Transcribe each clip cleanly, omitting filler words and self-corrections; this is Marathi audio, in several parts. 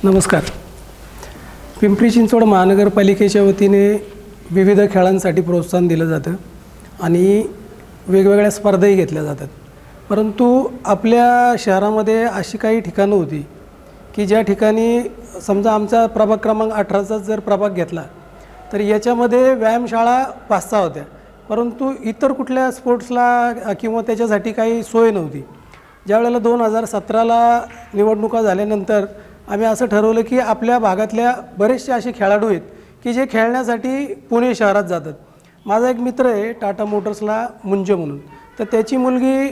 नमस्कार. पिंपरी चिंचवड महानगरपालिकेच्या वतीने विविध खेळांसाठी प्रोत्साहन दिलं जातं आणि वेगवेगळ्या स्पर्धाही घेतल्या जातात. परंतु आपल्या शहरामध्ये अशी काही ठिकाणं होती की ज्या ठिकाणी समजा आमचा प्रभाग क्रमांक 18चा जर प्रभाग घेतला तर याच्यामध्ये व्यायामशाळा 5-6 होत्या, परंतु इतर कुठल्या स्पोर्ट्सला किंवा त्याच्यासाठी काही सोय नव्हती. ज्यावेळेला 2017ला निवडणुका झाल्यानंतर आम्ही असं ठरवलं की आपल्या भागातल्या बरेचसे असे खेळाडू आहेत की जे खेळण्यासाठी पुणे शहरात जातात. माझा एक मित्र आहे टाटा मोटर्सला मुंजे म्हणून, तर त्याची मुलगी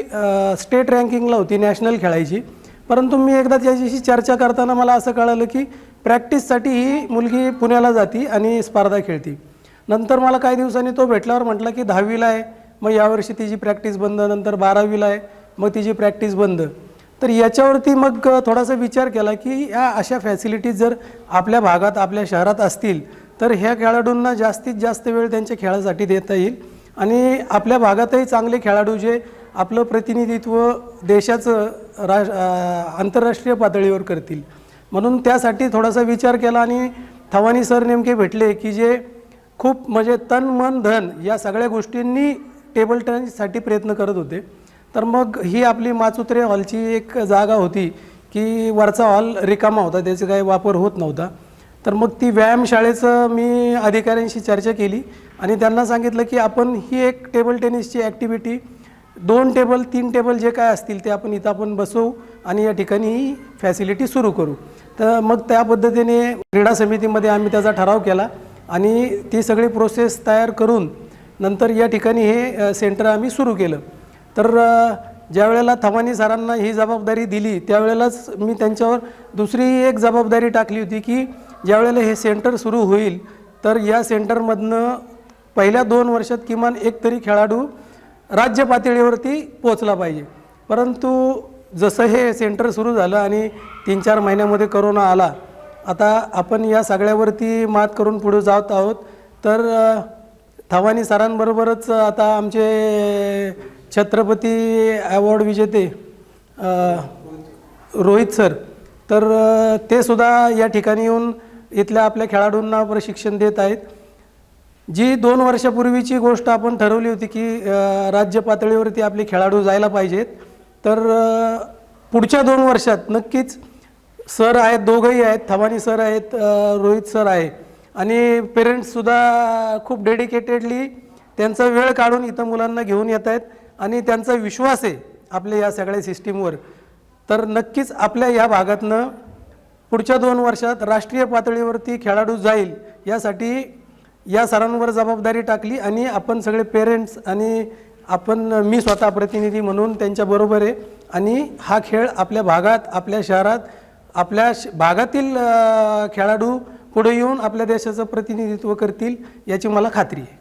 स्टेट रँकिंगला होती, नॅशनल खेळायची. परंतु मी एकदा त्याच्याशी चर्चा करताना मला असं कळलं की प्रॅक्टिससाठी ही मुलगी पुण्याला जाती आणि स्पर्धा खेळती. नंतर मला काही दिवसांनी तो भेटल्यावर म्हटलं की 10वीला आहे, मग यावर्षी तिची प्रॅक्टिस बंद, नंतर 12वीला आहे, मग तिची प्रॅक्टिस बंद. तर याच्यावरती मग थोडासा विचार केला की या अशा फॅसिलिटीज जर आपल्या भागात आपल्या शहरात असतील तर ह्या खेळाडूंना जास्तीत जास्त वेळ त्यांच्या खेळासाठी देता येईल आणि आपल्या भागातही चांगले खेळाडू जे आपलं प्रतिनिधित्व देशाचं आंतरराष्ट्रीय पातळीवर करतील. म्हणून त्यासाठी थोडासा विचार केला आणि थवानी सर नेमके भेटले की जे खूप म्हणजे तन मन धन या सगळ्या गोष्टींनी टेबल टेनिससाठी प्रयत्न करत होते. तर मग ही आपली माचुत्रे हॉलची एक जागा होती की वरचा हॉल रिकामा होता, त्याचा काही वापर होत नव्हता. तर मग ती व्यायामशाळेचं मी अधिकाऱ्यांशी चर्चा केली आणि त्यांना सांगितलं की आपण ही एक टेबल टेनिसची ॲक्टिव्हिटी 2 टेबल 3 टेबल जे काय असतील ते आपण इथं बसवू आणि या ठिकाणी ही फॅसिलिटी सुरू करू. तर मग त्या पद्धतीने क्रीडा समितीमध्ये आम्ही त्याचा ठराव केला आणि ती सगळी प्रोसेस तयार करून नंतर या ठिकाणी हे सेंटर आम्ही सुरू केलं. तर ज्या वेळेला थवानी सरांना ही जबाबदारी दिली त्यावेळेलाच मी त्यांच्यावर दुसरी एक जबाबदारी टाकली होती की ज्या वेळेला हे सेंटर सुरू होईल तर या सेंटरमधनं पहिल्या 2 वर्षात किमान एक तरी खेळाडू राज्य पातळीवरती पोचला पाहिजे. परंतु जसं हे सेंटर सुरू झालं आणि 3-4 महिन्यामध्ये कोरोना आला, आता आपण या सगळ्यावरती मात करून पुढे जात आहोत. तर थवानी सरांबरोबरच आता आमचे छत्रपती अवॉर्ड विजेते रोहित सर, तर ते सुद्धा या ठिकाणी येऊन इथल्या आपल्या खेळाडूंना प्रशिक्षण देत आहेत. जी 2 वर्षापूर्वीची गोष्ट आपण ठरवली होती की राज्य पातळीवरती आपले खेळाडू जायला पाहिजेत, तर पुढच्या 2 वर्षात नक्कीच सर आहेत, दोघंही आहेत, थवानी सर आहेत, रोहित सर आहे आणि पेरेंट्ससुद्धा खूप डेडिकेटेडली त्यांचा वेळ काढून इथं मुलांना घेऊन येत आहेत आणि त्यांचा विश्वास आहे आपल्या या सगळ्या सिस्टीमवर. तर नक्कीच आपल्या या भागातनं पुढच्या 2 वर्षात राष्ट्रीय पातळीवरती खेळाडू जाईल यासाठी या सरांवर जबाबदारी टाकली आणि आपण सगळे पेरेंट्स आणि मी स्वतः प्रतिनिधी म्हणून त्यांच्याबरोबर आहे आणि हा खेळ आपल्या भागात, आपल्या शहरात, आपल्या भागातील खेळाडू पुढे येऊन आपल्या देशाचं प्रतिनिधित्व करतील याची मला खात्री आहे.